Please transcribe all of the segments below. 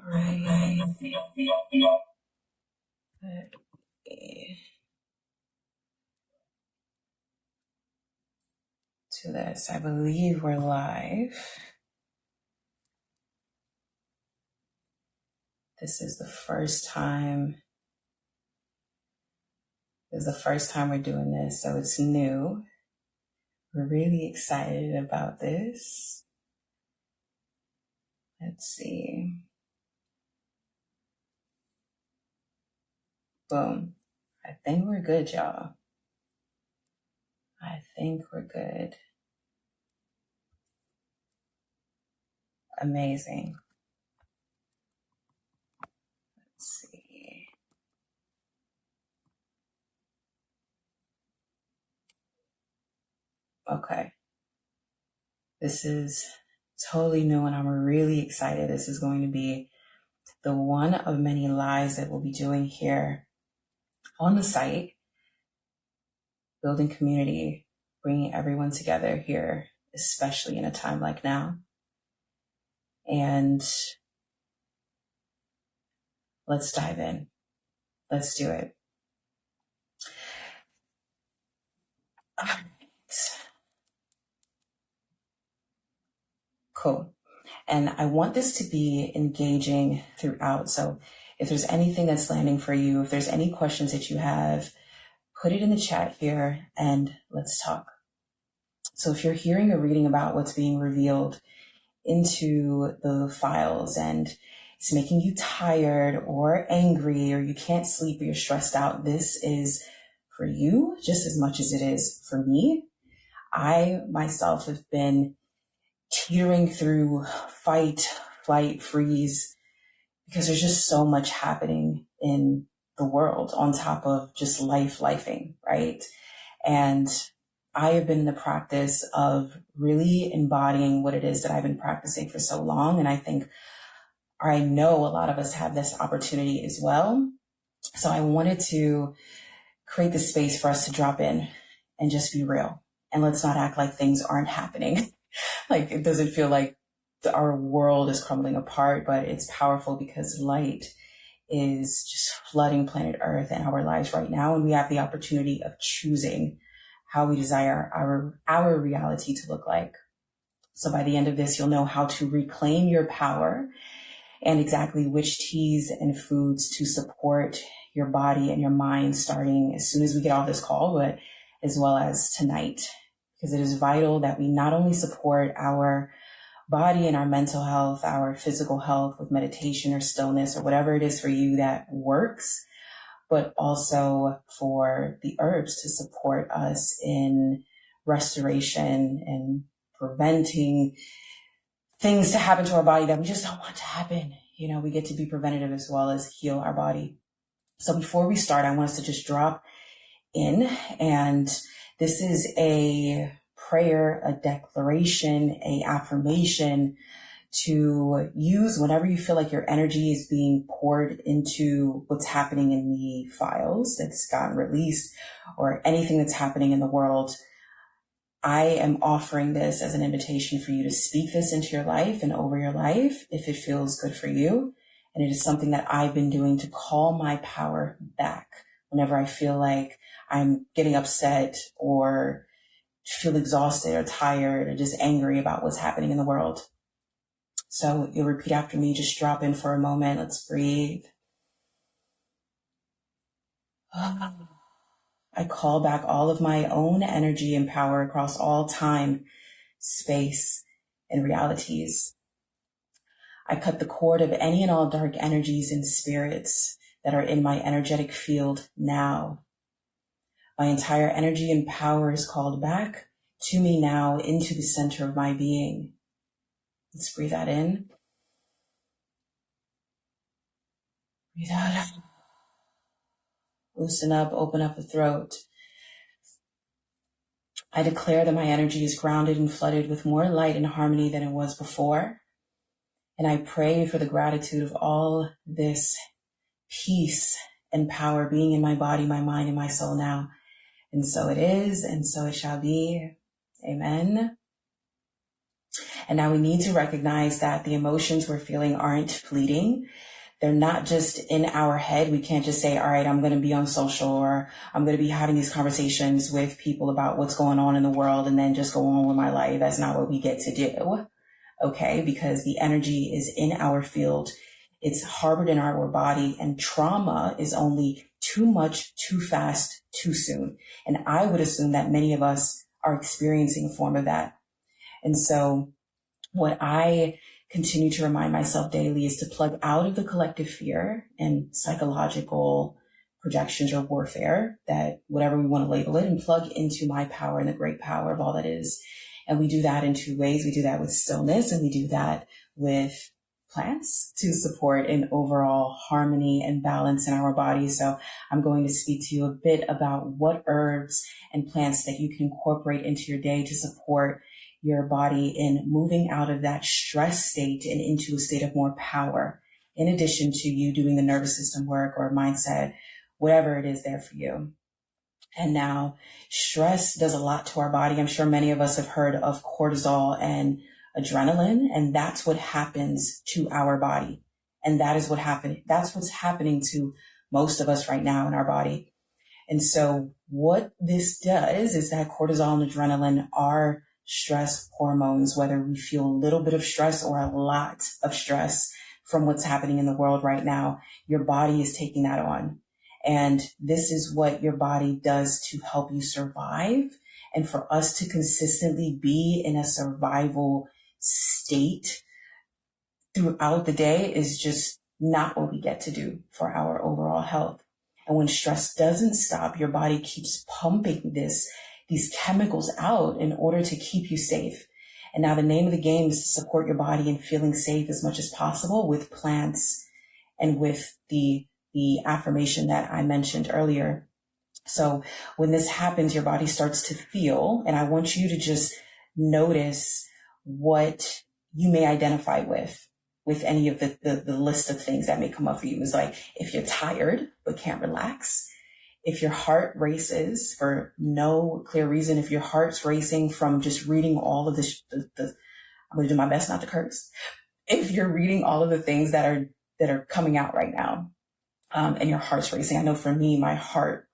right. To this, I believe we're live. This is the first time. We're doing this, so it's new. We're really excited about this. Let's see. Boom. I think we're good, y'all. I think we're good. Amazing. Let's see. Okay. This is totally new and I'm really excited. This is going to be the one of many lives that we'll be doing here on the site, building community, bringing everyone together here, especially in a time like now. And let's dive in. Let's do it. All right. Cool. And I want this to be engaging throughout. So if there's anything that's landing for you, if there's any questions that you have, put it in the chat here and let's talk. So if you're hearing or reading about what's being revealed into the files and it's making you tired or angry or you can't sleep or you're stressed out, this is for you just as much as it is for me. I myself have been teetering through fight, flight, freeze, because there's just so much happening in the world on top of just lifing, right? And I have been in the practice of really embodying what it is that I've been practicing for so long. And I know a lot of us have this opportunity as well. So I wanted to create the space for us to drop in and just be real. And let's not act like things aren't happening. Like it doesn't feel like our world is crumbling apart, but it's powerful because light is just flooding planet Earth and our lives right now. And we have the opportunity of choosing how we desire our reality to look like. So by the end of this, you'll know how to reclaim your power and exactly which teas and foods to support your body and your mind starting as soon as we get off this call, but as well as tonight. Because it is vital that we not only support our body and our mental health, our physical health with meditation or stillness or whatever it is for you that works, but also for the herbs to support us in restoration and preventing things to happen to our body that we just don't want to happen. You know, we get to be preventative as well as heal our body. So before we start, I want us to just drop in, and this is a prayer, a declaration, a affirmation to use whenever you feel like your energy is being poured into what's happening in the files that's gotten released or anything that's happening in the world. I am offering this as an invitation for you to speak this into your life and over your life if it feels good for you. And it is something that I've been doing to call my power back whenever I feel like I'm getting upset or feel exhausted or tired or just angry about what's happening in the world. So you'll repeat after me, just drop in for a moment. Let's breathe. I call back all of my own energy and power across all time, space, and realities. I cut the cord of any and all dark energies and spirits that are in my energetic field now. My entire energy and power is called back to me now into the center of my being. Let's breathe that in. Breathe out. Loosen up, open up the throat. I declare that my energy is grounded and flooded with more light and harmony than it was before. And I pray for the gratitude of all this peace and power being in my body, my mind, and my soul now. And so it is, and so it shall be. Amen. And now we need to recognize that the emotions we're feeling aren't fleeting. They're not just in our head. We can't just say, all right, I'm going to be on social, or I'm going to be having these conversations with people about what's going on in the world and then just go on with my life. That's not what we get to do. Okay. Because the energy is in our field. It's harbored in our body, and trauma is only too much, too fast, too soon. And I would assume that many of us are experiencing a form of that. And so what I continue to remind myself daily is to plug out of the collective fear and psychological projections or warfare, that whatever we want to label it, and plug into my power and the great power of all that is. And we do that in two ways. We do that with stillness, and we do that with plants to support an overall harmony and balance in our body. So I'm going to speak to you a bit about what herbs and plants that you can incorporate into your day to support your body in moving out of that stress state and into a state of more power, in addition to you doing the nervous system work or mindset, whatever it is there for you. And now stress does a lot to our body. I'm sure many of us have heard of cortisol and adrenaline, and that's what happens to our body. And that is what happened. That's what's happening to most of us right now in our body. And so what this does is that cortisol and adrenaline are stress hormones, whether we feel a little bit of stress or a lot of stress from what's happening in the world right now, your body is taking that on. And this is what your body does to help you survive. And for us to consistently be in a survival state throughout the day is just not what we get to do for our overall health. And when stress doesn't stop, your body keeps pumping these chemicals out in order to keep you safe. And now the name of the game is to support your body in feeling safe as much as possible with plants and with the affirmation that I mentioned earlier. So when this happens, your body starts to feel, and I want you to just notice what you may identify with any of the list of things that may come up for you. Is like, if you're tired but can't relax, if your heart races for no clear reason, if your heart's racing from just reading all of this, I'm going to do my best not to curse. If you're reading all of the things that are coming out right now, and your heart's racing. I know for me, my heart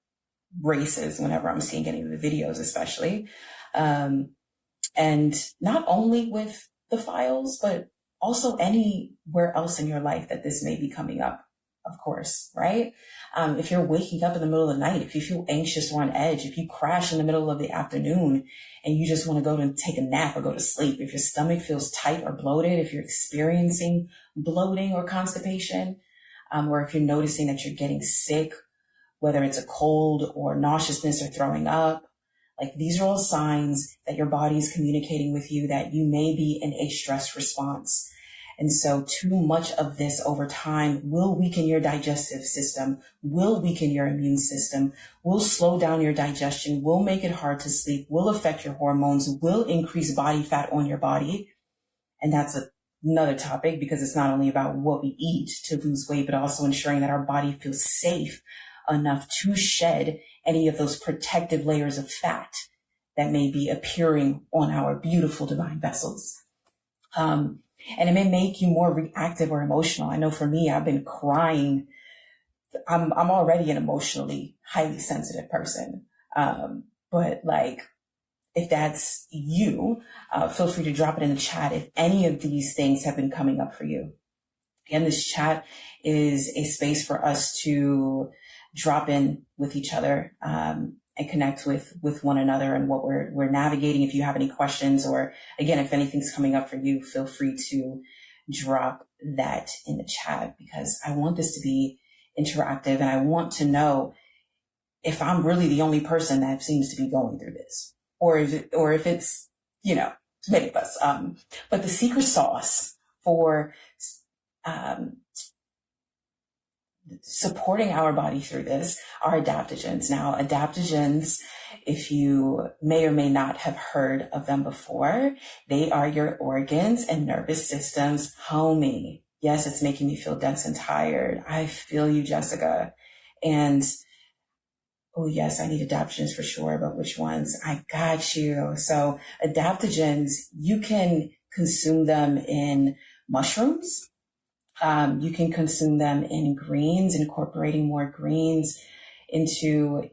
races whenever I'm seeing any of the videos, especially. And not only with the files, but also anywhere else in your life that this may be coming up, of course, right? If you're waking up in the middle of the night, if you feel anxious or on edge, if you crash in the middle of the afternoon and you just want to go to take a nap or go to sleep, if your stomach feels tight or bloated, if you're experiencing bloating or constipation, or if you're noticing that you're getting sick, whether it's a cold or nauseousness or throwing up, like these are all signs that your body is communicating with you that you may be in a stress response. And so too much of this over time will weaken your digestive system, will weaken your immune system, will slow down your digestion, will make it hard to sleep, will affect your hormones, will increase body fat on your body. And that's another topic, because it's not only about what we eat to lose weight, but also ensuring that our body feels safe enough to shed any of those protective layers of fat that may be appearing on our beautiful divine vessels. And it may make you more reactive or emotional. I know for me, I've been crying. I'm already an emotionally highly sensitive person. But like, if that's you, feel free to drop it in the chat if any of these things have been coming up for you. Again, this chat is a space for us to drop in with each other, and connect with one another and what we're navigating. If you have any questions, or again, if anything's coming up for you, feel free to drop that in the chat, because I want this to be interactive, and I want to know if I'm really the only person that seems to be going through this, or if it's, many of us. But the secret sauce for supporting our body through this are adaptogens. Now, adaptogens, if you may or may not have heard of them before, they are your organs and nervous systems homie. Yes, it's making me feel dense and tired. I feel you, Jessica. And oh yes, I need adaptogens for sure, but which ones? I got you. So adaptogens, you can consume them in mushrooms. You can consume them in greens, incorporating more greens into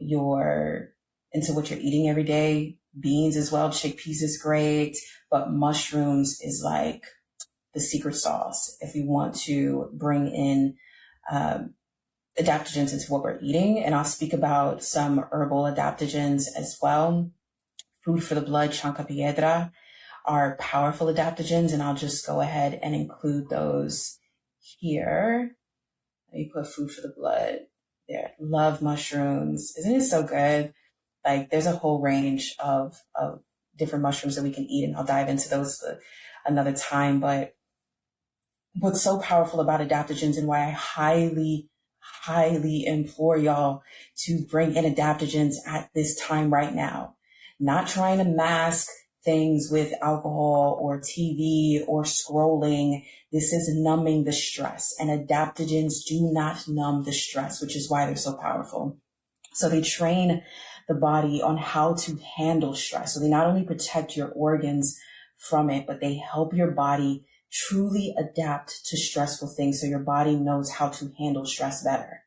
what you're eating every day. Beans as well, chickpeas is great, but mushrooms is like the secret sauce if we want to bring in adaptogens into what we're eating. And I'll speak about some herbal adaptogens as well. Food for the blood, chanca piedra, are powerful adaptogens, and I'll just go ahead and include those here. Let me put food for the blood there. Love mushrooms. Isn't it so good? Like, there's a whole range of different mushrooms that we can eat, and I'll dive into those for another time. But what's so powerful about adaptogens, and why I highly, highly implore y'all to bring in adaptogens at this time right now. Not trying to mask things with alcohol or TV or scrolling. This is numbing the stress, and adaptogens do not numb the stress, which is why they're so powerful. So they train the body on how to handle stress. So they not only protect your organs from it, but they help your body truly adapt to stressful things, so your body knows how to handle stress better.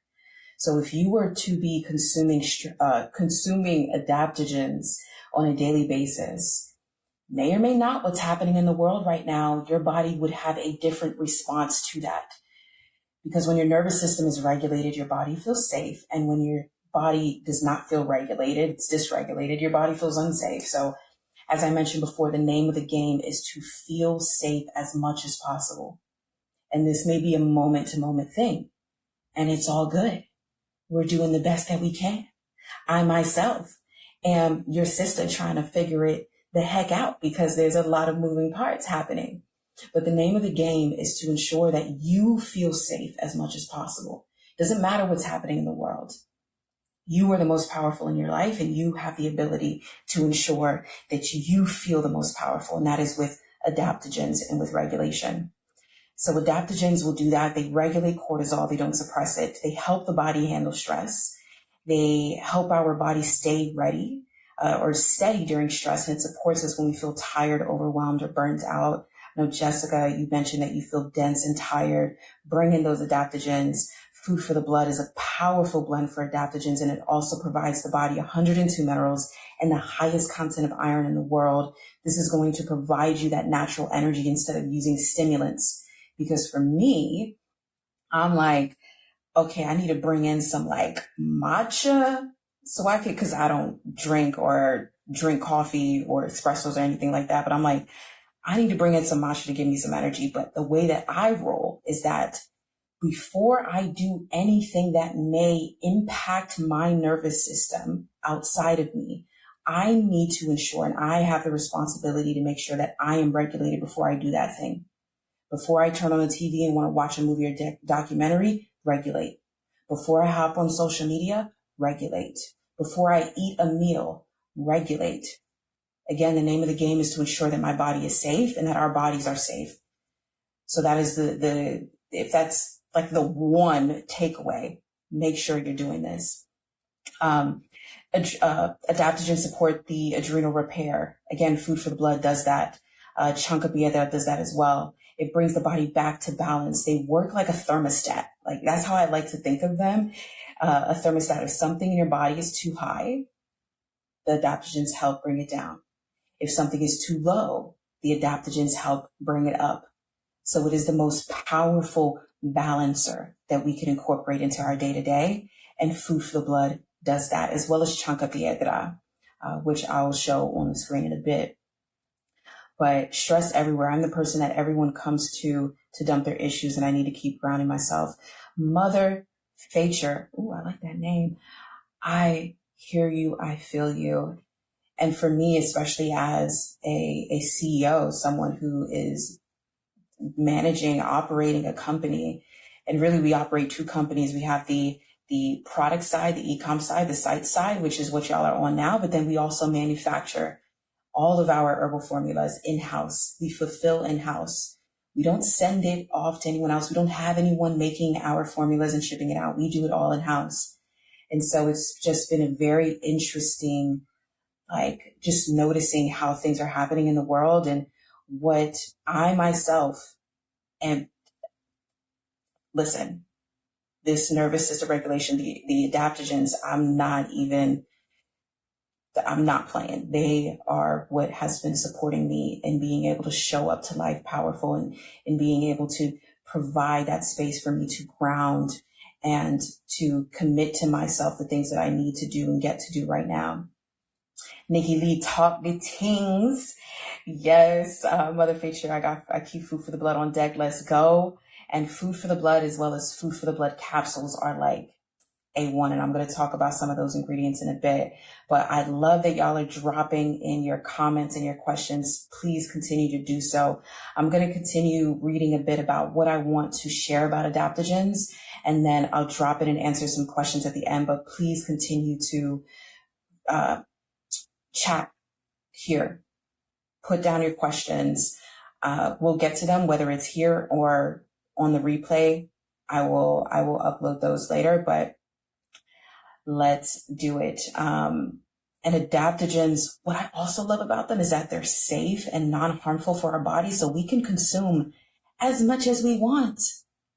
So if you were to be consuming adaptogens on a daily basis, may or may not what's happening in the world right now, your body would have a different response to that. Because when your nervous system is regulated, your body feels safe. And when your body does not feel regulated, it's dysregulated, your body feels unsafe. So as I mentioned before, the name of the game is to feel safe as much as possible. And this may be a moment to moment thing, and it's all good. We're doing the best that we can. I myself am your sister trying to figure it the heck out, because there's a lot of moving parts happening. But the name of the game is to ensure that you feel safe as much as possible. Doesn't matter what's happening in the world. You are the most powerful in your life, and you have the ability to ensure that you feel the most powerful, and that is with adaptogens and with regulation. So adaptogens will do that. They regulate cortisol. They don't suppress it. They help the body handle stress. They help our body stay ready or steady during stress, and it supports us when we feel tired, overwhelmed, or burnt out. I know, Jessica, you mentioned that you feel dense and tired. Bring in those adaptogens. Food for the blood is a powerful blend for adaptogens, and it also provides the body 102 minerals and the highest content of iron in the world. This is going to provide you that natural energy instead of using stimulants. Because for me, I'm like, okay, I need to bring in some like matcha so I could, because I don't drink coffee or espressos or anything like that. But I'm like, I need to bring in some matcha to give me some energy. But the way that I roll is that before I do anything that may impact my nervous system outside of me, I need to ensure, and I have the responsibility to make sure that I am regulated before I do that thing. Before I turn on the TV and want to watch a movie or documentary, regulate. Before I hop on social media, regulate. Before I eat a meal, regulate. Again, the name of the game is to ensure that my body is safe and that our bodies are safe. So that is if that's like the one takeaway, make sure you're doing this. Adaptogens support the adrenal repair. Again, food for the blood does that. Chanca piedra does that as well. It brings the body back to balance. They work like a thermostat. Like, that's how I like to think of them. A thermostat. If something in your body is too high, the adaptogens help bring it down. If something is too low, the adaptogens help bring it up. So it is the most powerful balancer that we can incorporate into our day-to-day, and food for the blood does that, as well as chanca piedra, which I will show on the screen in a bit. But stress everywhere. I'm the person that everyone comes to dump their issues, and I need to keep grounding myself. Mother Nature. Ooh, I like that name. I hear you. I feel you. And for me, especially as a CEO, someone who is managing, operating a company, and really we operate two companies. We have the product side, the e-com side, the site side, which is what y'all are on now. But then we also manufacture all of our herbal formulas in-house. We fulfill in-house. We don't send it off to anyone else. We don't have anyone making our formulas and shipping it out. We do it all in-house. And so it's just been a very interesting, like, just noticing how things are happening in the world and what I myself am, listen, this nervous system regulation, the adaptogens, I'm not playing. They are what has been supporting me in being able to show up to life powerful and being able to provide that space for me to ground and to commit to myself the things that I need to do and get to do right now. Nikki Lee, talk the things. Yes, Mother Feature, I keep food for the blood on deck. Let's go. And food for the blood as well as food for the blood capsules are like A1, and I'm going to talk about some of those ingredients in a bit. But I love that y'all are dropping in your comments and your questions. Please continue to do so. I'm going to continue reading a bit about what I want to share about adaptogens, and then I'll drop it and answer some questions at the end. But please continue to chat here. Put down your questions. We'll get to them, whether it's here or on the replay. I will upload those later, but let's do it. And adaptogens, what I also love about them is that they're safe and non-harmful for our body, so we can consume as much as we want.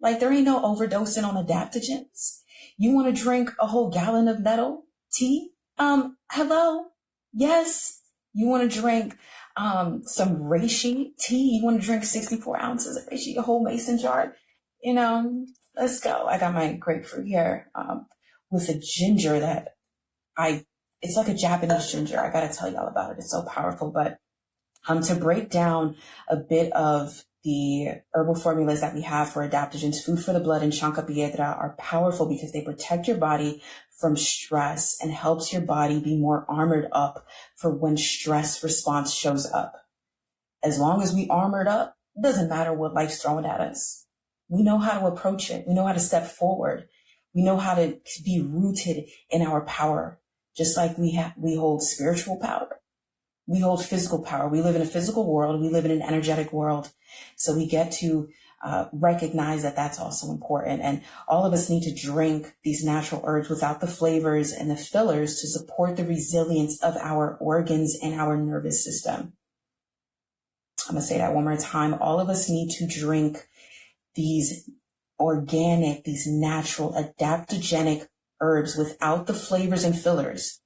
Like, there ain't no overdosing on adaptogens. You want to drink a whole gallon of nettle tea? Hello? Yes. You want to drink some reishi tea? You want to drink 64 ounces of reishi, a whole mason jar? Let's go. I got my grapefruit here with a ginger that it's like a Japanese ginger. I got to tell y'all about it. It's so powerful. But to break down a bit of the herbal formulas that we have for adaptogens, food for the blood and chanca piedra are powerful because they protect your body from stress and helps your body be more armored up for when stress response shows up. As long as we armored up, it doesn't matter what life's throwing at us. We know how to approach it. We know how to step forward. We know how to be rooted in our power, just like we hold spiritual power. We hold physical power. We live in a physical world. We live in an energetic world. So we get to recognize that that's also important. And all of us need to drink these natural herbs without the flavors and the fillers to support the resilience of our organs and our nervous system. I'm going to say that one more time. All of us need to drink these organic, these natural, adaptogenic herbs without the flavors and fillers.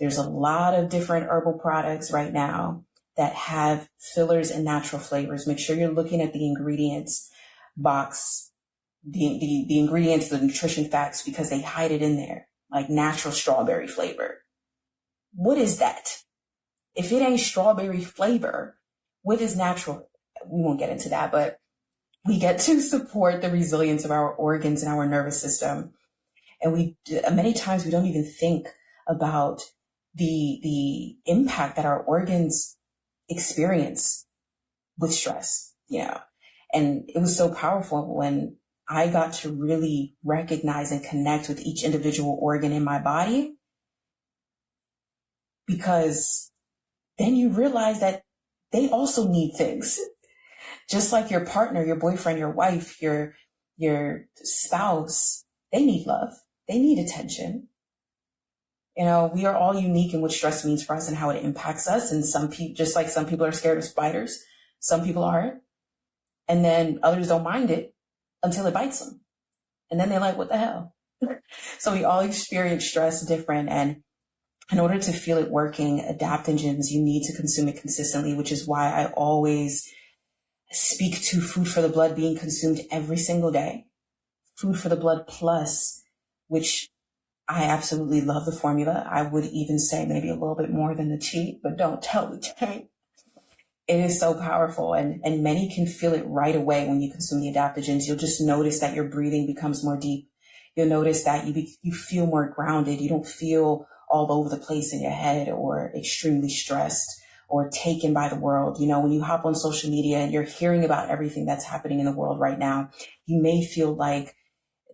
There's a lot of different herbal products right now that have fillers and natural flavors. Make sure you're looking at the ingredients box, the ingredients, the nutrition facts, because they hide it in there, like natural strawberry flavor. What is that? If it ain't strawberry flavor, what is natural? We won't get into that, but we get to support the resilience of our organs and our nervous system. And many times we don't even think about the impact that our organs experience with stress, and it was so powerful when I got to really recognize and connect with each individual organ in my body, because then you realize that they also need things, just like your partner, your boyfriend, your wife, your spouse. They need love. They need attention. We are all unique in what stress means for us and how it impacts us. And some people, just like some people are scared of spiders, some people aren't. And then others don't mind it until it bites them. And then they're like, what the hell? So we all experience stress different. And in order to feel it working, adaptogens, you need to consume it consistently, which is why I always speak to food for the blood being consumed every single day. Food for the blood plus, which I absolutely love the formula. I would even say maybe a little bit more than the tea, but don't tell the tea. It is so powerful, and many can feel it right away when you consume the adaptogens. You'll just notice that your breathing becomes more deep. You'll notice that you feel more grounded. You don't feel all over the place in your head or extremely stressed or taken by the world. When you hop on social media and you're hearing about everything that's happening in the world right now, you may feel like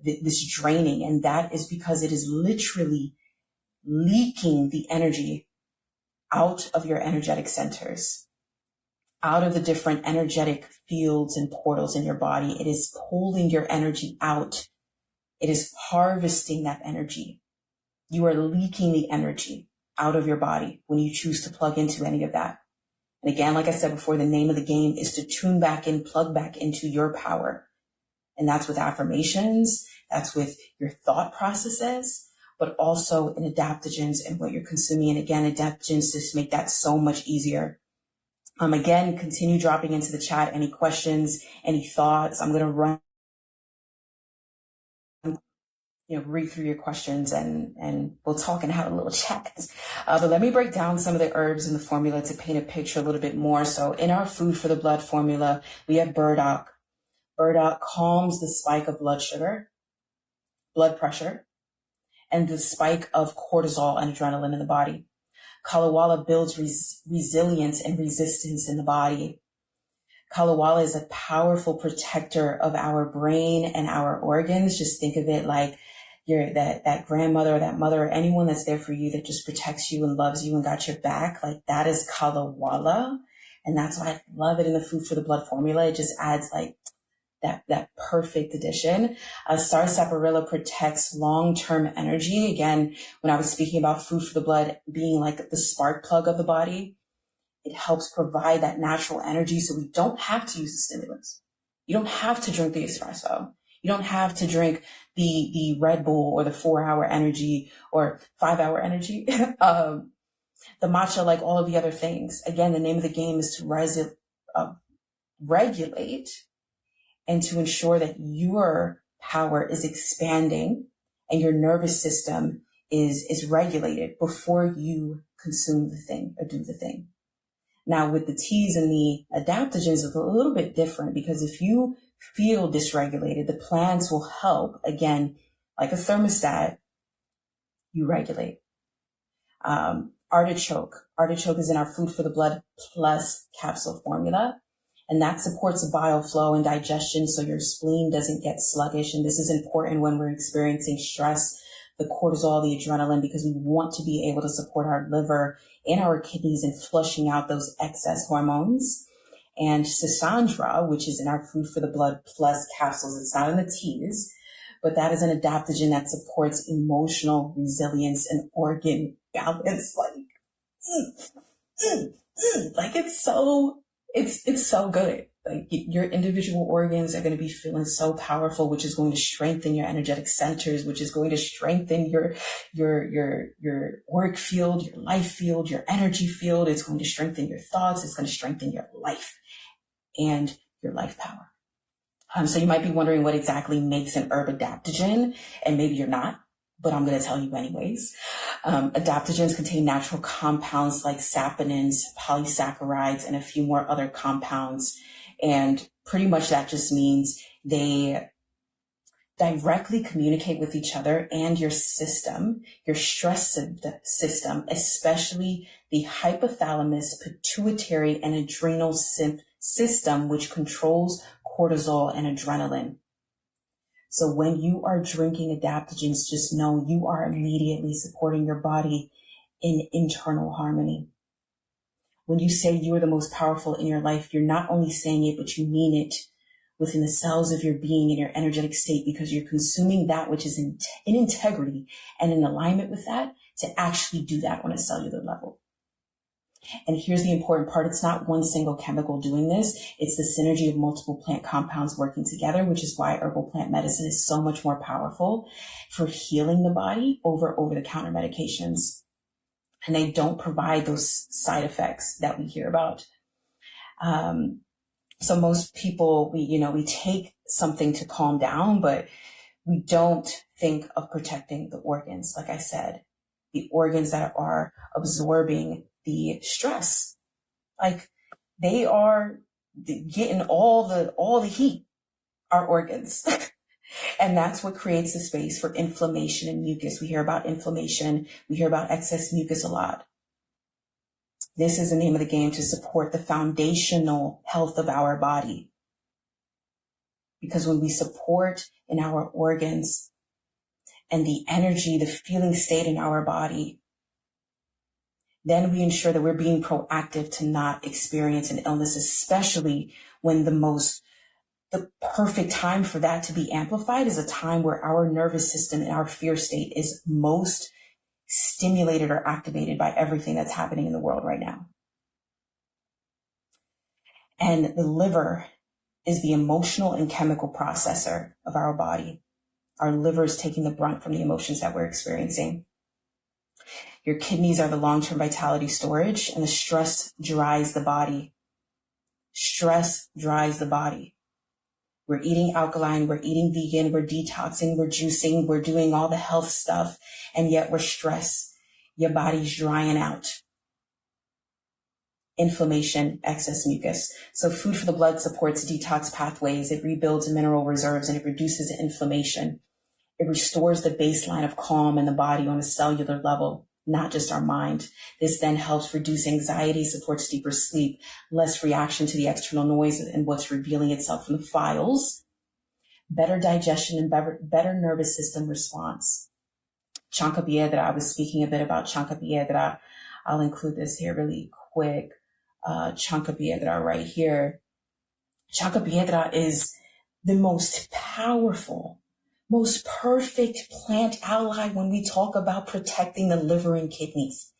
this draining, and that is because it is literally leaking the energy out of your energetic centers, out of the different energetic fields and portals in your body. It is pulling your energy out. It is harvesting that energy. You are leaking the energy out of your body when you choose to plug into any of that. And again, like I said before, the name of the game is to tune back in, plug back into your power. And that's with affirmations, that's with your thought processes, but also in adaptogens and what you're consuming. And again, adaptogens just make that so much easier. Again, continue dropping into the chat any questions, any thoughts. I'm going to run, read through your questions and we'll talk and have a little chat. But let me break down some of the herbs in the formula to paint a picture a little bit more. So in our food for the blood formula, we have burdock. Burdock calms the spike of blood sugar, blood pressure, and the spike of cortisol and adrenaline in the body. Kalawala builds resilience and resistance in the body. Kalawala is a powerful protector of our brain and our organs. Just think of it like you're that grandmother or that mother or anyone that's there for you that just protects you and loves you and got your back. Like that is Kalawala. And that's why I love it in the food for the blood formula. It just adds like that perfect addition. Sarsaparilla protects long-term energy. Again, when I was speaking about food for the blood being like the spark plug of the body, it helps provide that natural energy so we don't have to use the stimulants. You don't have to drink the espresso. You don't have to drink the Red Bull or the 4-hour energy or 5-hour energy, the matcha, like all of the other things. Again, the name of the game is to regulate and to ensure that your power is expanding and your nervous system is regulated before you consume the thing or do the thing. Now, with the teas and the adaptogens, it's a little bit different because if you feel dysregulated, the plants will help. Again, like a thermostat, you regulate. Artichoke is in our food for the blood plus capsule formula. And that supports bile flow and digestion so your spleen doesn't get sluggish. And this is important when we're experiencing stress, the cortisol, the adrenaline, because we want to be able to support our liver and our kidneys in flushing out those excess hormones. And Sisandra, which is in our food for the blood plus capsules, it's not in the teas, but that is an adaptogen that supports emotional resilience and organ balance. Like it's so good. Like your individual organs are going to be feeling so powerful, which is going to strengthen your energetic centers, which is going to strengthen your work field, your life field, your energy field. It's going to strengthen your thoughts. It's going to strengthen your life and your life power. So you might be wondering what exactly makes an herb adaptogen, and maybe you're not, but I'm going to tell you anyways. Adaptogens contain natural compounds like saponins, polysaccharides, and a few more other compounds. And pretty much that just means they directly communicate with each other and your system, your stress system, especially the hypothalamus, pituitary, and adrenal system, which controls cortisol and adrenaline. So when you are drinking adaptogens, just know you are immediately supporting your body in internal harmony. When you say you are the most powerful in your life, you're not only saying it, but you mean it within the cells of your being and your energetic state, because you're consuming that which is in integrity and in alignment with that to actually do that on a cellular level. And here's the important part. It's not one single chemical doing this. It's the synergy of multiple plant compounds working together, which is why herbal plant medicine is so much more powerful for healing the body over over-the-counter medications. And they don't provide those side effects that we hear about. So most people, we take something to calm down, but we don't think of protecting the organs. Like I said, the organs that are absorbing the stress, like they are getting all the heat, our organs. And that's what creates the space for inflammation and mucus. We hear about inflammation. We hear about excess mucus a lot. This is the name of the game, to support the foundational health of our body. Because when we support in our organs and the energy, the feeling state in our body, then we ensure that we're being proactive to not experience an illness, especially when the perfect time for that to be amplified is a time where our nervous system and our fear state is most stimulated or activated by everything that's happening in the world right now. And the liver is the emotional and chemical processor of our body. Our liver is taking the brunt from the emotions that we're experiencing. Your kidneys are the long-term vitality storage, and the stress dries the body. Stress dries the body. We're eating alkaline, we're eating vegan, we're detoxing, we're juicing, we're doing all the health stuff, and yet we're stressed. Your body's drying out. Inflammation, excess mucus. So food for the blood supports detox pathways, it rebuilds mineral reserves, and it reduces inflammation. It restores the baseline of calm in the body on a cellular level, not just our mind. This then helps reduce anxiety, supports deeper sleep, less reaction to the external noise and what's revealing itself from the files, better digestion and better nervous system response. Chancapiedra, I was speaking a bit about Chancapiedra. I'll include this here really quick. Chancapiedra right here. Chancapiedra is the most powerful, most perfect plant ally when we talk about protecting the liver and kidneys.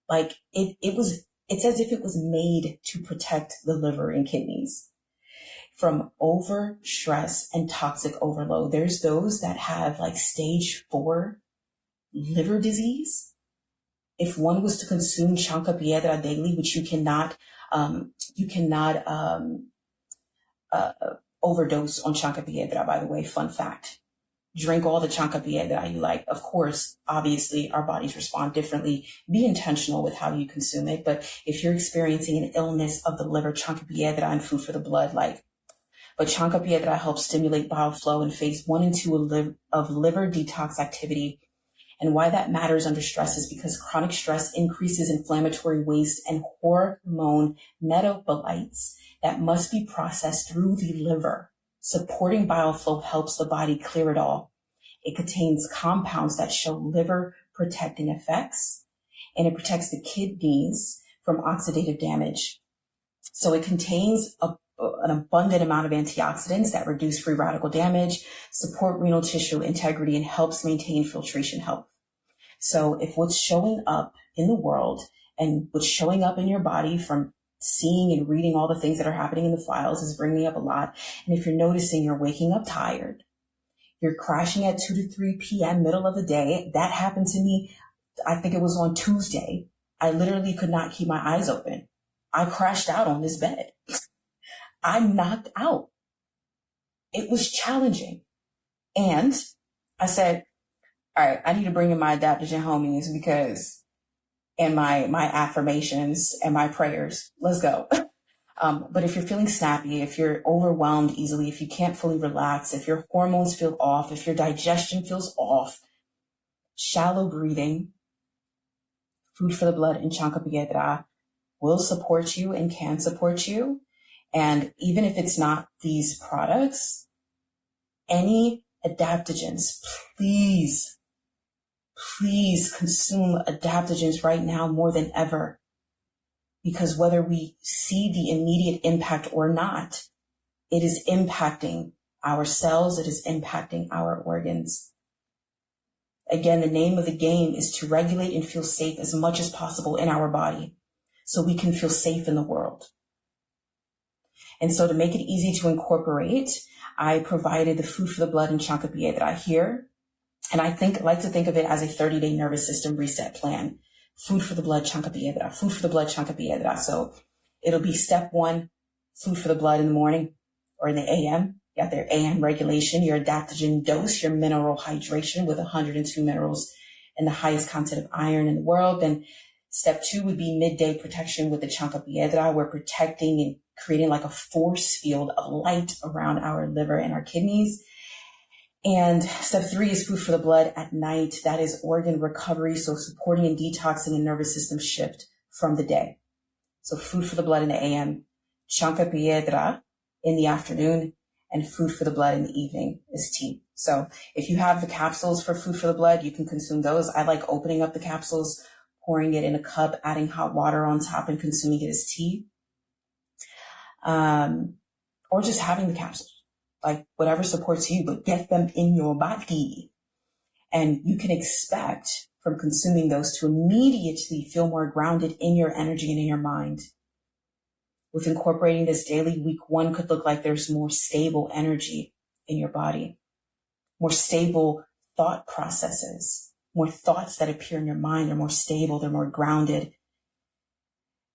Like it's as if it was made to protect the liver and kidneys from over stress and toxic overload. There's those that have like stage 4 liver disease. If one was to consume Chancapiedra daily, which you cannot overdose on Chancapiedra, by the way, fun fact. Drink all the Chancapiedra you like. Of course, obviously, our bodies respond differently. Be intentional with how you consume it. But if you're experiencing an illness of the liver, Chancapiedra and food for the blood, but Chancapiedra helps stimulate bile flow in phase 1 and 2 of liver detox activity. And why that matters under stress is because chronic stress increases inflammatory waste and hormone metabolites that must be processed through the liver. Supporting bile flow helps the body clear it all. It contains compounds that show liver protecting effects, and it protects the kidneys from oxidative damage. So it contains an abundant amount of antioxidants that reduce free radical damage, support renal tissue integrity, and helps maintain filtration health. So if what's showing up in the world and what's showing up in your body from seeing and reading all the things that are happening in the files is bringing up a lot, and if you're noticing you're waking up tired, you're crashing at 2 to 3 p.m. middle of the day, that happened to me. I think it was on Tuesday. I literally could not keep my eyes open. I crashed out on this bed. I'm knocked out. It was challenging. And I said, all right, I need to bring in my adaptogen homies because, and my affirmations and my prayers. Let's go. But if you're feeling snappy, if you're overwhelmed easily, if you can't fully relax, if your hormones feel off, if your digestion feels off, shallow breathing, food for the blood, and Chancapiedra will support you and can support you. And even if it's not these products, any adaptogens, please consume adaptogens right now more than ever. Because whether we see the immediate impact or not, it is impacting our cells, it is impacting our organs. Again, the name of the game is to regulate and feel safe as much as possible in our body so we can feel safe in the world. And so to make it easy to incorporate, I provided the food for the blood and Chancapiedra here. And I like to think of it as a 30-day nervous system reset plan. Food for the blood, Chancapiedra, food for the blood, Chancapiedra. So it'll be step 1, food for the blood in the morning or in the AM. You got their AM regulation, your adaptogen dose, your mineral hydration with 102 minerals and the highest content of iron in the world. Then step 2 would be midday protection with the Chancapiedra. We're protecting and creating like a force field of light around our liver and our kidneys. And step 3 is food for the blood at night. That is organ recovery. So supporting and detoxing a nervous system shift from the day. So food for the blood in the AM, Chancapiedra in the afternoon, and food for the blood in the evening is tea. So if you have the capsules for food for the blood, you can consume those. I like opening up the capsules, pouring it in a cup, adding hot water on top and consuming it as tea. Or just having the capsules. Like whatever supports you, but get them in your body. And you can expect from consuming those to immediately feel more grounded in your energy and in your mind. with incorporating this daily, week 1 could look like there's more stable energy in your body, more stable thought processes, more thoughts that appear in your mind. They're more stable, they're more grounded.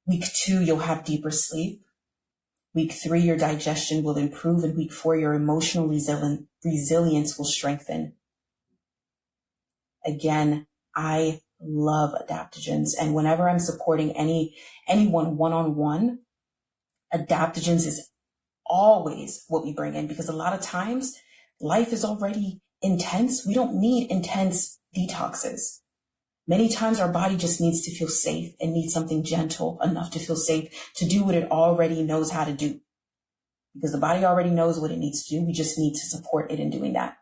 Week 2, you'll have deeper sleep. Week 3, your digestion will improve. And week 4, your emotional resilience will strengthen. Again, I love adaptogens. And whenever I'm supporting anyone one-on-one, adaptogens is always what we bring in, because a lot of times life is already intense. We don't need intense detoxes. Many times our body just needs to feel safe and needs something gentle enough to feel safe to do what it already knows how to do, because the body already knows what it needs to do. We just need to support it in doing that.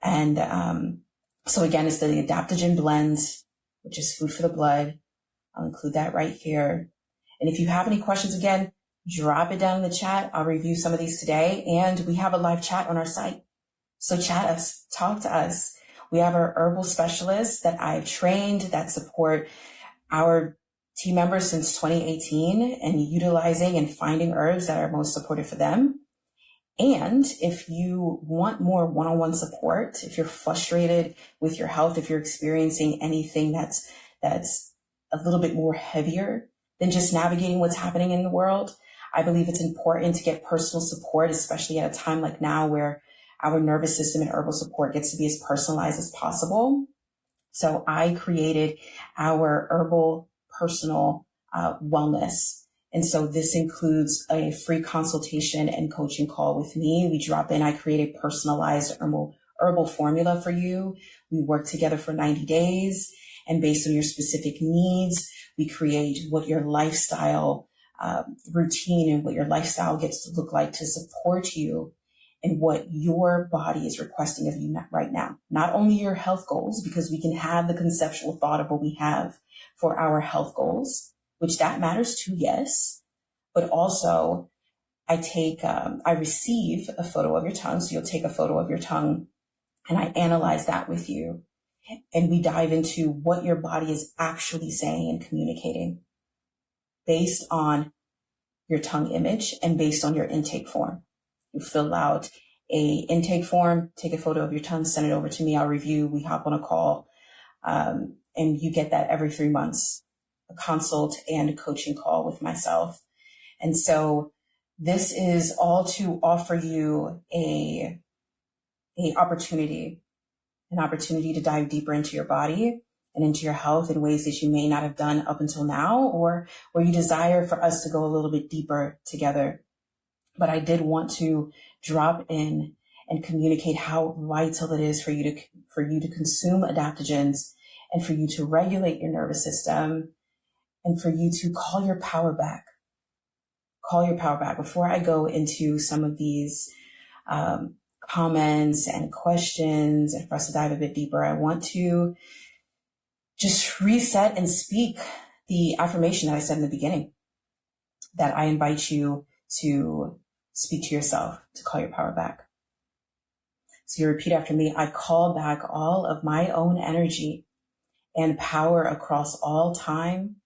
And so again, it's the adaptogen blend, which is food for the blood. I'll include that right here. And if you have any questions, again, drop it down in the chat. I'll review some of these today. And we have a live chat on our site. So chat us, talk to us. We have our herbal specialists that I've trained that support our team members since 2018 and utilizing and finding herbs that are most supportive for them. And if you want more one-on-one support, if you're frustrated with your health, if you're experiencing anything that's a little bit more heavier than just navigating what's happening in the world, I believe it's important to get personal support, especially at a time like now where our nervous system and herbal support gets to be as personalized as possible. So I created our herbal personal wellness. And so this includes a free consultation and coaching call with me. We drop in, I create a personalized herbal formula for you. We work together for 90 days. And based on your specific needs, we create what your lifestyle routine and what your lifestyle gets to look like to support you in what your body is requesting of you right now. Not only your health goals, because we can have the conceptual thought of what we have for our health goals, which that matters too, yes. But also I receive a photo of your tongue. So you'll take a photo of your tongue and I analyze that with you. And we dive into what your body is actually saying and communicating based on your tongue image and based on your intake form. You fill out a intake form, take a photo of your tongue, send it over to me. I'll review. We hop on a call, and you get that every 3 months, a consult and a coaching call with myself. And so this is all to offer you an opportunity to dive deeper into your body and into your health in ways that you may not have done up until now, or where you desire for us to go a little bit deeper together. But I did want to drop in and communicate how vital it is for you to consume adaptogens and for you to regulate your nervous system and for you to call your power back. Call your power back. Before I go into some of these comments and questions and for us to dive a bit deeper, I want to just reset and speak the affirmation that I said in the beginning, that I invite you to speak to yourself, to call your power back. So you repeat after me: I call back all of my own energy and power across all time,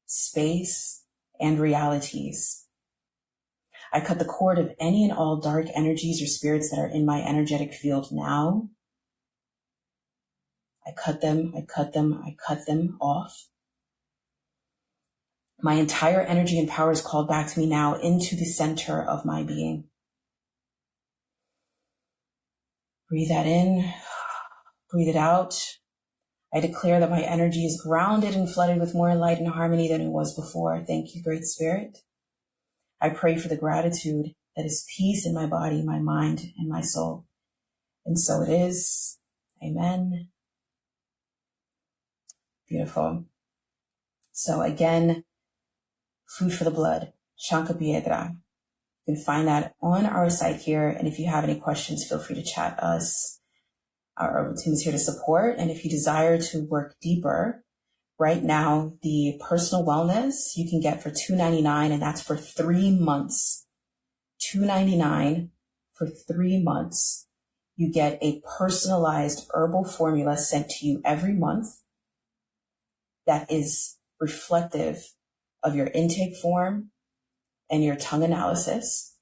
space, and realities. I cut the cord of any and all dark energies or spirits that are in my energetic field now. I cut them off. My entire energy and power is called back to me now into the center of my being. Breathe that in, breathe it out. I declare that my energy is grounded and flooded with more light and harmony than it was before. Thank you, Great Spirit. I pray for the gratitude that is peace in my body, my mind, and my soul. And so it is. Amen. Beautiful. So again, food for the blood, Chanca Piedra. You can find that on our site here. And if you have any questions, feel free to chat us. Our team is here to support. And if you desire to work deeper, right now, the personal wellness you can get for $2.99, and that's for 3 months. $2.99 for 3 months. You get a personalized herbal formula sent to you every month that is reflective of your intake form, and your tongue analysis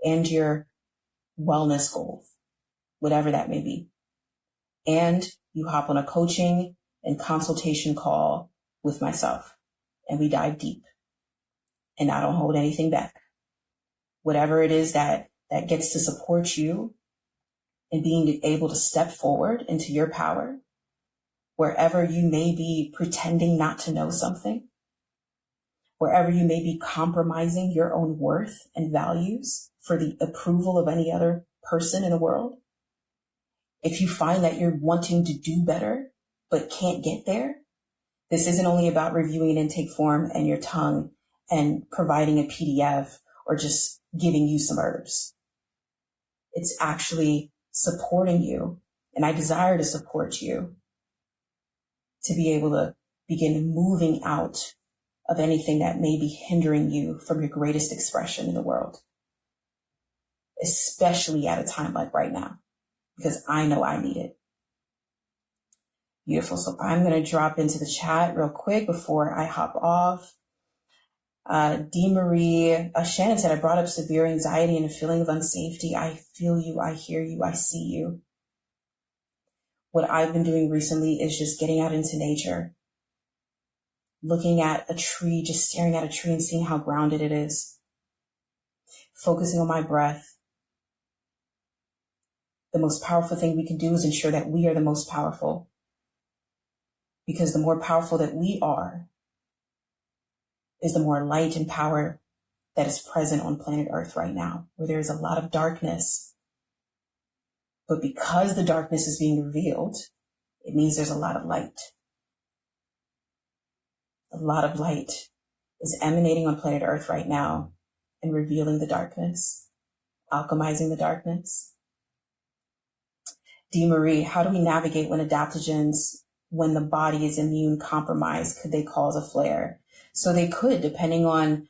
and your wellness goals, whatever that may be. And you hop on a coaching and consultation call with myself, and we dive deep, and I don't hold anything back. Whatever it is that gets to support you in being able to step forward into your power, wherever you may be pretending not to know something, wherever you may be compromising your own worth and values for the approval of any other person in the world. If you find that you're wanting to do better, but can't get there, this isn't only about reviewing an intake form and your tongue and providing a PDF or just giving you some herbs. It's actually supporting you, and I desire to support you to be able to begin moving out of anything that may be hindering you from your greatest expression in the world, especially at a time like right now, because I know I need it. Beautiful. So I'm going to drop into the chat real quick before I hop off. D. Marie, Shannon said, I brought up severe anxiety and a feeling of unsafety. I feel you. I hear you. I see you. What I've been doing recently is just getting out into nature, looking at a tree, just staring at a tree and seeing how grounded it is, focusing on my breath. The most powerful thing we can do is ensure that we are the most powerful, because the more powerful that we are is the more light and power that is present on planet Earth right now, where there is a lot of darkness. But because the darkness is being revealed, it means there's a lot of light. A lot of light is emanating on planet Earth right now and revealing the darkness, alchemizing the darkness. D. Marie, how do we navigate when adaptogens, when the body is immune compromised? Could they cause a flare? So they could, depending on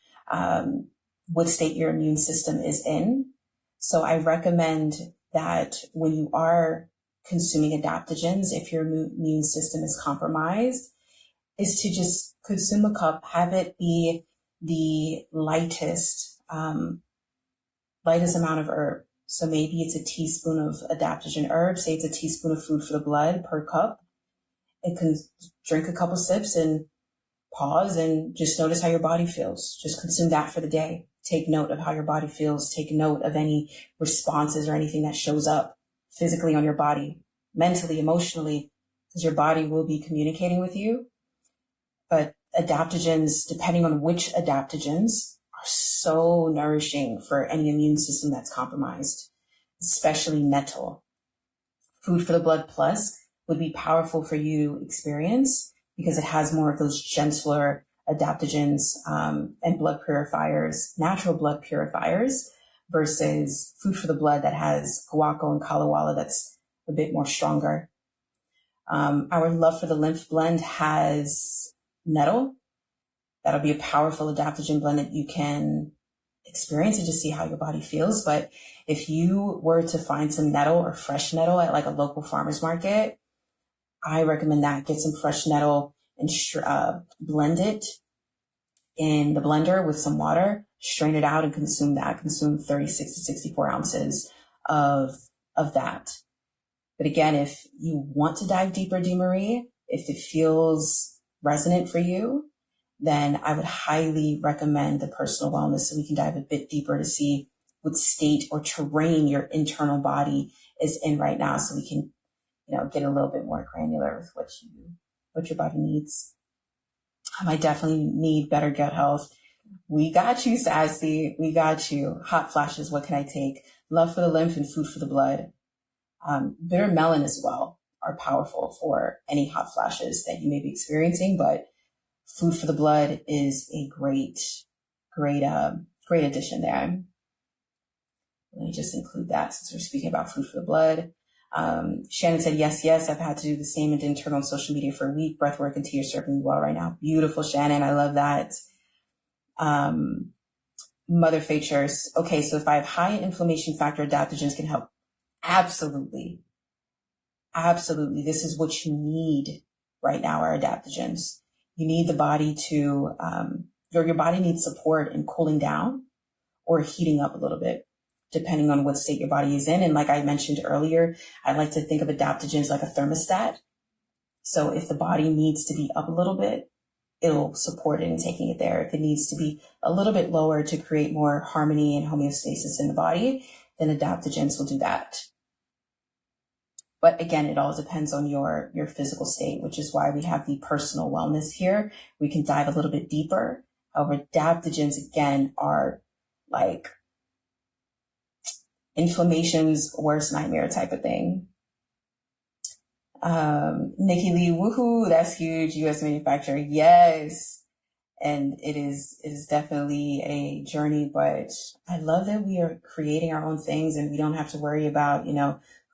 what state your immune system is in. So I recommend that when you are consuming adaptogens, if your immune system is compromised, is to just consume a cup, have it be the lightest amount of herb. So maybe it's a teaspoon of adaptogen herb, say it's a teaspoon of food for the blood per cup. And can drink a couple sips and pause and just notice how your body feels. Just consume that for the day. Take note of how your body feels. Take note of any responses or anything that shows up physically on your body, mentally, emotionally, because your body will be communicating with you. But adaptogens, depending on which adaptogens, are so nourishing for any immune system that's compromised, especially nettle. Food for the Blood Plus would be powerful for you to experience because it has more of those gentler adaptogens and blood purifiers, natural blood purifiers, versus Food for the Blood that has guaco and kalawala that's a bit more stronger. Our Love for the Lymph blend has nettle. That'll be a powerful adaptogen blend that you can experience and just see how your body feels. But if you were to find some nettle or fresh nettle at like a local farmer's market, I recommend that. Get some fresh nettle and blend it in the blender with some water, strain it out and consume that. Consume 36 to 64 ounces of that. But again, if you want to dive deeper, D. Marie, if it feels resonant for you, then I would highly recommend the personal wellness so we can dive a bit deeper to see what state or terrain your internal body is in right now, so we can, get a little bit more granular with what your body needs. I definitely need better gut health. We got you, Sassy. We got you. Hot flashes. What can I take? Love for the Lymph and Food for the Blood. Bitter melon as well are powerful for any hot flashes that you may be experiencing, but Food for the Blood is a great addition there. Let me just include that since we're speaking about Food for the Blood. Shannon said, yes, I've had to do the same and didn't turn on social media for a week. Breathwork and tea are serving me well right now. Beautiful, Shannon. I love that. Mother Features. Okay, so if I have high inflammation factor, adaptogens can help. Absolutely. This is what you need right now, are adaptogens. You need the body to your body needs support in cooling down or heating up a little bit, depending on what state your body is in. And like I mentioned earlier, I like to think of adaptogens like a thermostat. So if the body needs to be up a little bit, it'll support it in taking it there. If it needs to be a little bit lower to create more harmony and homeostasis in the body, then adaptogens will do that. But again, it all depends on your physical state, which is why we have the personal wellness here. We can dive a little bit deeper. However, adaptogens, again, are like inflammation's worst nightmare type of thing. Nikki Lee, woohoo, that's huge. US manufacturer. Yes. And it is definitely a journey, but I love that we are creating our own things and we don't have to worry about,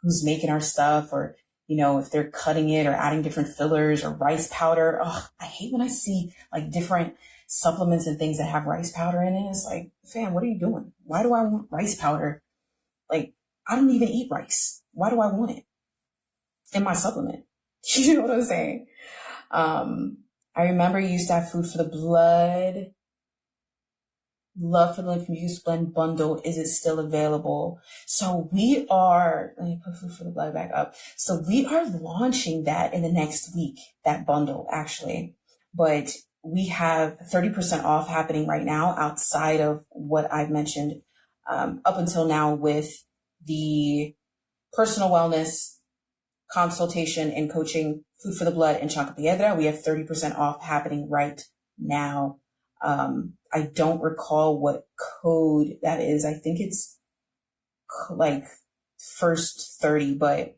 who's making our stuff or, if they're cutting it or adding different fillers or rice powder. Oh, I hate when I see like different supplements and things that have rice powder in it. It's like, fam, what are you doing? Why do I want rice powder? Like, I don't even eat rice. Why do I want it in my supplement? You know what I'm saying? I remember you used to have food for the blood. Love for the Infused Blend bundle. Is it still available? So let me put food for the blood back up. So we are launching that in the next week, that bundle actually. But we have 30% off happening right now outside of what I've mentioned up until now with the personal wellness consultation and coaching, food for the blood and Chanca Piedra. We have 30% off happening right now. I don't recall what code that is. I think it's like first 30, but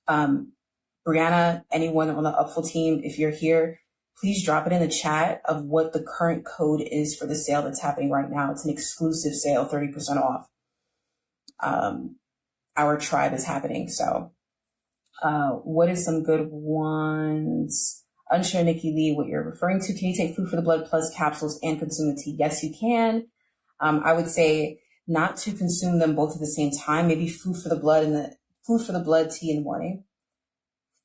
Brianna, anyone on the Upful team, if you're here, please drop it in the chat of what the current code is for the sale that's happening right now. It's an exclusive sale, 30% off. Our tribe is happening. So what is some good ones? Unsure, Nikki Lee, what you're referring to. Can you take food for the blood plus capsules and consume the tea? Yes, you can. I would say not to consume them both at the same time. Maybe food for the blood tea in the morning,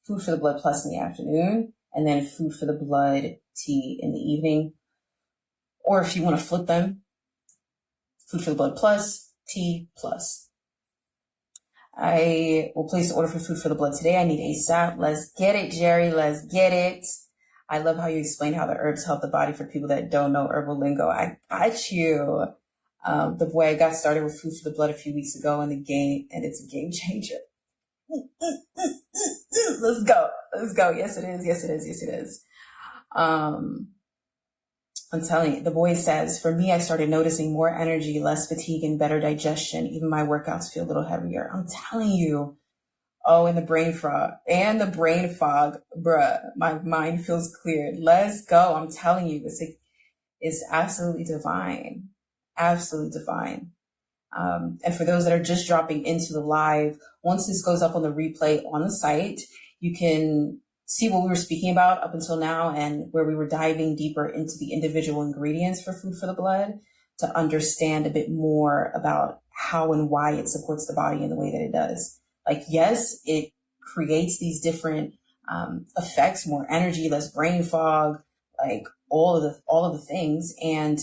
food for the blood plus in the afternoon, and then food for the blood tea in the evening. Or if you want to flip them, food for the blood plus, tea plus. I will place the order for food for the blood today. I need ASAP. Let's get it, Jerry. Let's get it. I love how you explain how the herbs help the body for people that don't know herbal lingo. I got you. The boy, I got started with food for the blood a few weeks ago and it's a game changer. Let's go. Yes, it is. Yes, it is. I'm telling you, the boy says, for me, I started noticing more energy, less fatigue, and better digestion. Even my workouts feel a little heavier. I'm telling you. Oh, and the brain fog, bruh. My mind feels clear. Let's go. I'm telling you, it's absolutely divine. Absolutely divine. And for those that are just dropping into the live, once this goes up on the replay on the site, you can see what we were speaking about up until now and where we were diving deeper into the individual ingredients for food for the blood to understand a bit more about how and why it supports the body in the way that it does. Like, yes, it creates these different effects, more energy, less brain fog, like all of the things. And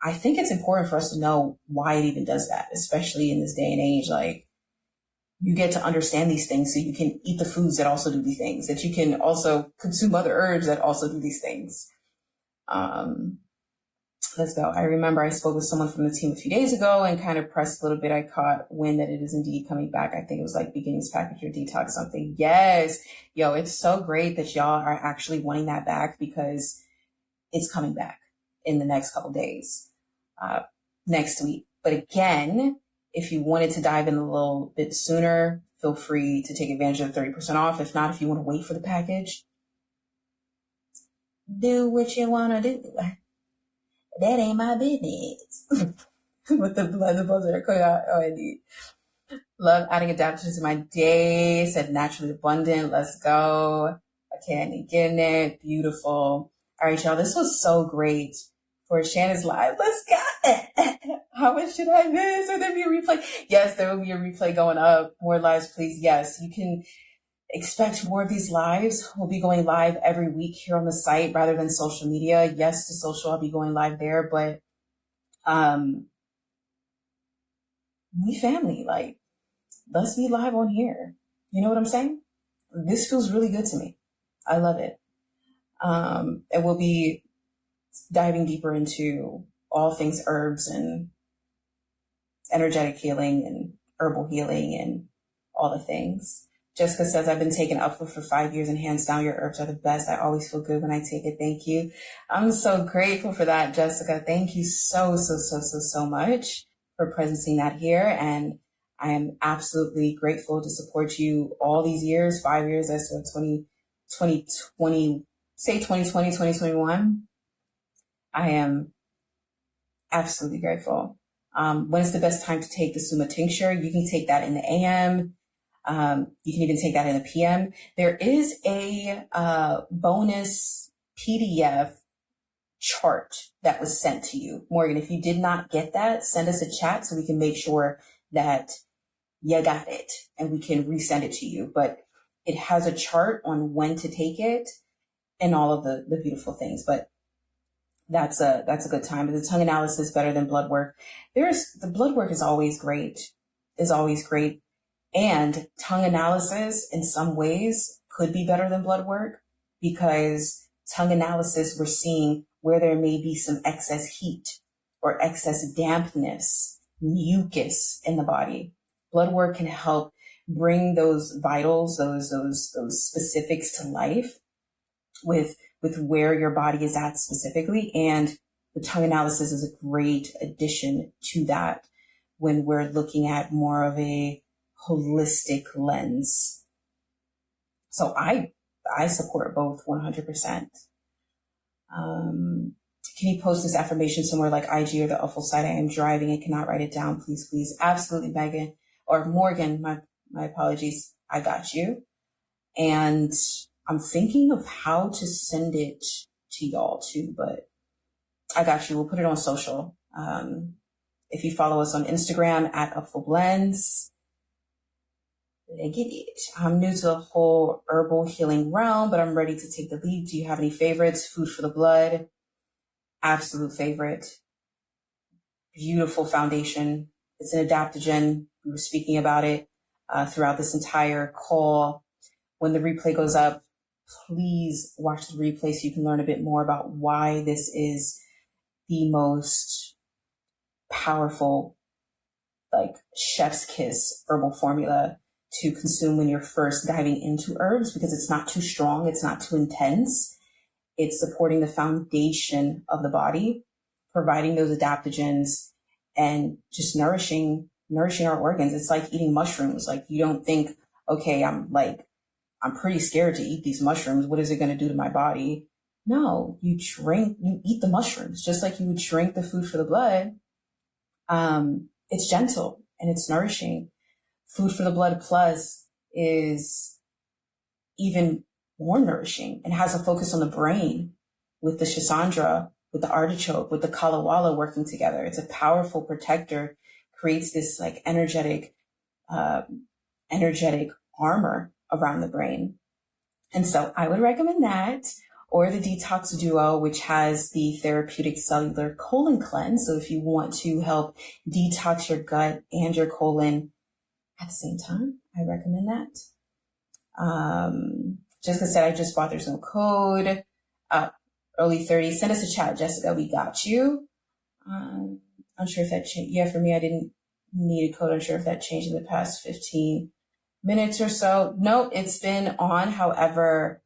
I think it's important for us to know why it even does that, especially in this day and age. Like, you get to understand these things so you can eat the foods that also do these things, that you can also consume other herbs that also do these things. Let's go. I remember I spoke with someone from the team a few days ago and kind of pressed a little bit. I caught wind that it is indeed coming back. I think it was like beginnings package or detox something. Yes. Yo, it's so great that y'all are actually wanting that back because it's coming back in the next couple days, next week. But again, if you wanted to dive in a little bit sooner, feel free to take advantage of the 30% off. If not, if you want to wait for the package, do what you want to do. That ain't my business. With the buzzer are coming out. Oh, indeed. Love adding adaptogens to my day. Said naturally abundant. Let's go. Okay, I need getting it. Beautiful. All right, y'all. This was so great for Shannon's live. Let's go. How much should I miss? Will there be a replay? Yes, there will be a replay going up. More lives, please. Yes, you can. expect more of these lives. We'll be going live every week here on the site rather than social media. Yes, to social, I'll be going live there, but we family, like, let's be live on here. You know what I'm saying? This feels really good to me. I love it. And we'll be diving deeper into all things herbs and energetic healing and herbal healing and all the things. Jessica says, I've been taking Upful for 5 years and hands down, your herbs are the best. I always feel good when I take it. Thank you. I'm so grateful for that, Jessica. Thank you so much for presencing that here. And I am absolutely grateful to support you all these years, 5 years, that's what, 2020, say 2020, 2021. I am absolutely grateful. When is the best time to take the Suma tincture? You can take that in the AM. You can even take that in the PM. There is a bonus PDF chart that was sent to you. Morgan, if you did not get that, send us a chat so we can make sure that you got it and we can resend it to you. But it has a chart on when to take it and all of the beautiful things. But that's a good time. The tongue analysis better than blood work. The blood work is always great, and tongue analysis in some ways could be better than blood work, because tongue analysis, we're seeing where there may be some excess heat or excess dampness, mucus in the body. Blood work can help bring those vitals, those specifics to life with where your body is at specifically. And the tongue analysis is a great addition to that when we're looking at more of a holistic lens. So I support both 100%. Can you post this affirmation somewhere like IG or the awful site? I am driving and cannot write it down. Please. Absolutely, Megan or Morgan. My apologies. I got you. And I'm thinking of how to send it to y'all too, but I got you. We'll put it on social. If you follow us on Instagram at Upful Blends, I get it. I'm new to the whole herbal healing realm, but I'm ready to take the lead. Do you have any favorites? Food for the Blood, absolute favorite. Beautiful foundation. It's an adaptogen. We were speaking about it throughout this entire call. When the replay goes up, please watch the replay so you can learn a bit more about why this is the most powerful, like, chef's kiss herbal formula to consume when you're first diving into herbs, because it's not too strong, it's not too intense. It's supporting the foundation of the body, providing those adaptogens, and just nourishing our organs. It's like eating mushrooms. Like, you don't think, okay, I'm pretty scared to eat these mushrooms. What is it going to do to my body? No, you eat the mushrooms just like you would drink the food for the blood. It's gentle and it's nourishing. Food for the Blood Plus is even more nourishing and has a focus on the brain with the Shisandra, with the artichoke, with the kalawala working together. It's a powerful protector, creates this like energetic armor around the brain. And so I would recommend that, or the Detox Duo, which has the therapeutic cellular colon cleanse. So if you want to help detox your gut and your colon at the same time, I recommend that. Jessica said, I just bought, there's no code. Early 30s. Send us a chat, Jessica. We got you. I'm sure if that changed. Yeah, for me, I didn't need a code. I'm sure if that changed in the past 15 minutes or so. No, it's been on. However,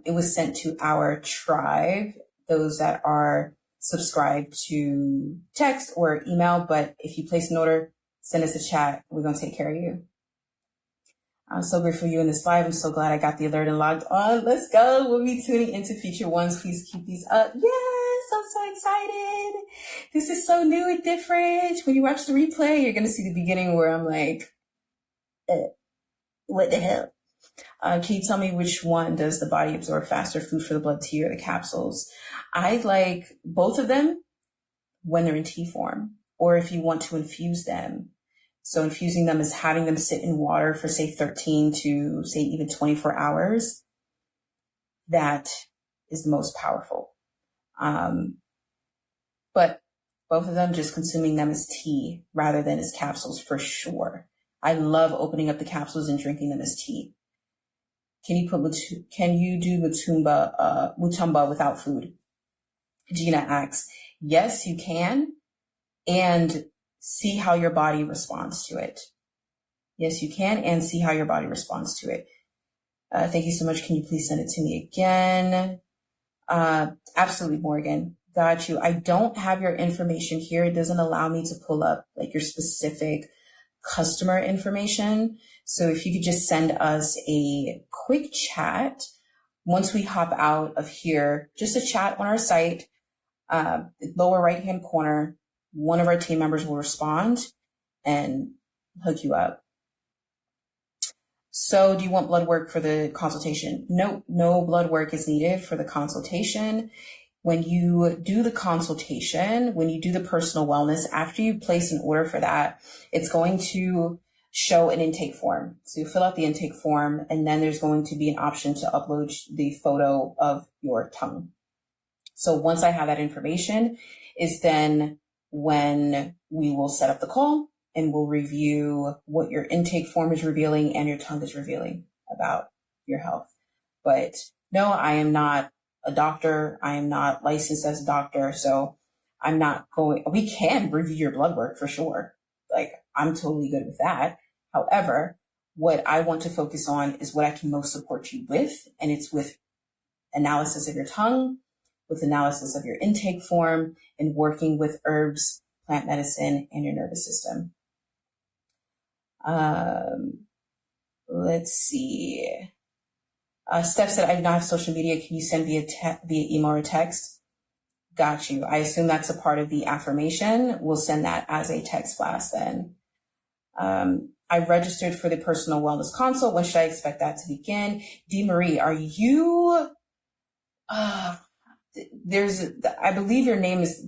it was sent to our tribe, those that are subscribed to text or email. But if you place an order, send us a chat. We're going to take care of you. I'm so grateful for you in this live. I'm so glad I got the alert and logged on. Let's go. We'll be tuning into future ones. Please keep these up. Yes, I'm so excited. This is so new and different. When you watch the replay, you're going to see the beginning where I'm like, what the hell? Can you tell me which one does the body absorb faster, Food for the Blood tea or the capsules? I like both of them when they're in tea form, or if you want to infuse them. So infusing them is having them sit in water for say 13 to say even 24 hours. That is the most powerful. But both of them, just consuming them as tea rather than as capsules for sure. I love opening up the capsules and drinking them as tea. Can you do mutumba without food? Gina asks, yes, you can, and see how your body responds to it. Yes, you can, and see how your body responds to it. Thank you so much. Can you please send it to me again? Absolutely, Morgan. Got you. I don't have your information here. It doesn't allow me to pull up like your specific customer information. So if you could just send us a quick chat once we hop out of here, just a chat on our site, lower right-hand corner, one of our team members will respond and hook you up. So do you want blood work for the consultation? No blood work is needed for the consultation. When you do the consultation, when you do the personal wellness, after you place an order for that, it's going to show an intake form. So you fill out the intake form, and then there's going to be an option to upload the photo of your tongue. So once I have that information is then when we will set up the call and we'll review what your intake form is revealing and your tongue is revealing about your health. But no, I am not a doctor. I am not licensed as a doctor. So I'm not going, we can review your blood work for sure. Like, I'm totally good with that. However, what I want to focus on is what I can most support you with. And it's with analysis of your tongue, with analysis of your intake form, and working with herbs, plant medicine, and your nervous system. Let's see. Steph said, I do not have social media. Can you send via email or text? Got you. I assume that's a part of the affirmation. We'll send that as a text blast then. I registered for the personal wellness consult. When should I expect that to begin? Dee Marie, are you, I believe your name is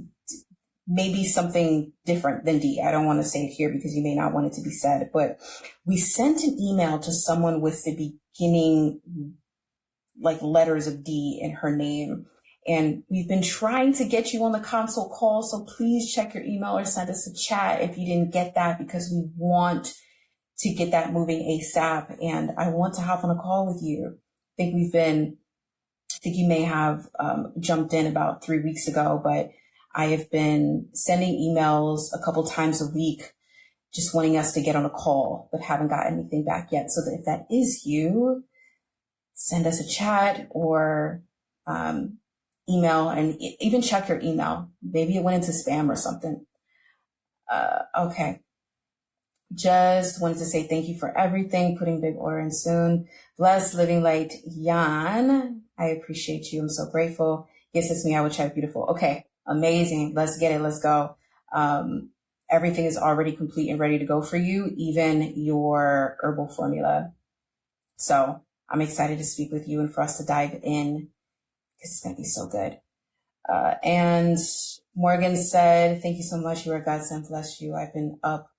maybe something different than D. I don't want to say it here because you may not want it to be said, but we sent an email to someone with the beginning, like letters of D in her name. And we've been trying to get you on the consult call. So please check your email or send us a chat if you didn't get that, because we want to get that moving ASAP. And I want to hop on a call with you. I think you may have jumped in about 3 weeks ago, but I have been sending emails a couple times a week, just wanting us to get on a call, but haven't got anything back yet. So that if that is you, send us a chat or email, and even check your email. Maybe it went into spam or something. Okay. Just wanted to say thank you for everything. Putting big order in soon. Bless Living Light Jan. I appreciate you. I'm so grateful. Yes, it's me. I will check. Beautiful. Okay. Amazing. Let's get it. Let's go. Everything is already complete and ready to go for you, even your herbal formula. So I'm excited to speak with you and for us to dive in, because it's going to be so good. And Morgan said, thank you so much. You are a godsend. Bless you. I've been up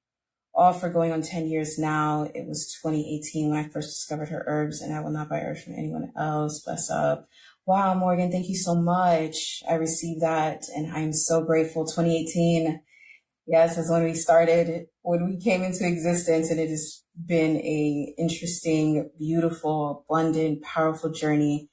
all for going on 10 years now. It was 2018 when I first discovered her herbs, and I will not buy herbs from anyone else. Bless up. Wow, Morgan, thank you so much. I received that, and I'm so grateful. 2018, yes, is when we started, when we came into existence, and it has been a interesting, beautiful, abundant, powerful journey.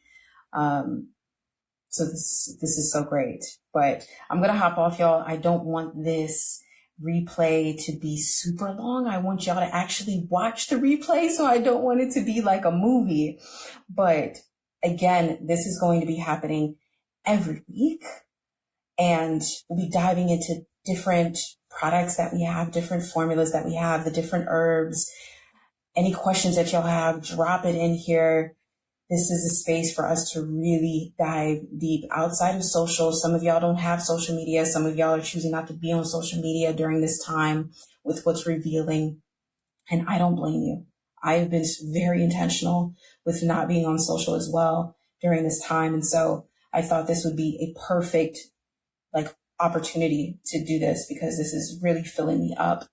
So this is so great. But I'm going to hop off, y'all. I don't want this replay to be super long. I want y'all to actually watch the replay. So I don't want it to be like a movie. But again, this is going to be happening every week. And we'll be diving into different products that we have, different formulas that we have, the different herbs. Any questions that y'all have, drop it in here. This is a space for us to really dive deep outside of social. Some of y'all don't have social media. Some of y'all are choosing not to be on social media during this time with what's revealing. And I don't blame you. I've been very intentional with not being on social as well during this time. And so I thought this would be a perfect opportunity to do this, because this is really filling me up.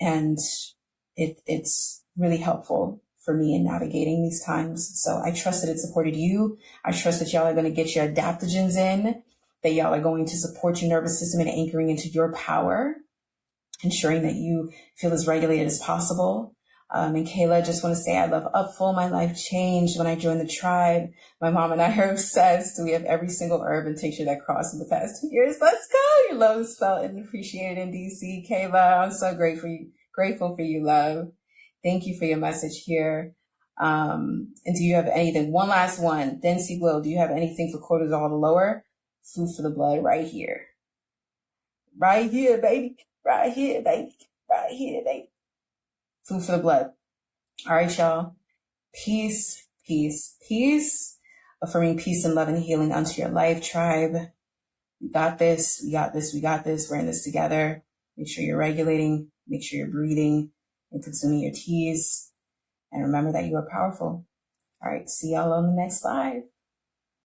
And it's really helpful for me in navigating these times. So I trust that it supported you. I trust that y'all are going to get your adaptogens in, that y'all are going to support your nervous system and anchoring into your power, ensuring that you feel as regulated as possible. And Kayla, just want to say I love Upful. My life changed when I joined the tribe. My mom and I are obsessed. We have every single herb and tincture that crossed in the past 2 years. Let's go. Your love is felt and appreciated in DC. Kayla, I'm so grateful for you, love. Thank you for your message here. And do you have anything? One last one. Dency Will, do you have anything for cortisol to lower? Food for the blood right here. Right here, baby. Right here, baby. Right here, baby. Food for the blood. All right, y'all. Peace, peace, peace. Affirming peace and love and healing unto your life, tribe. We got this. We got this. We got this. We're in this together. Make sure you're regulating. Make sure you're breathing and consuming your teas. And remember that you are powerful. All right. See y'all on the next live.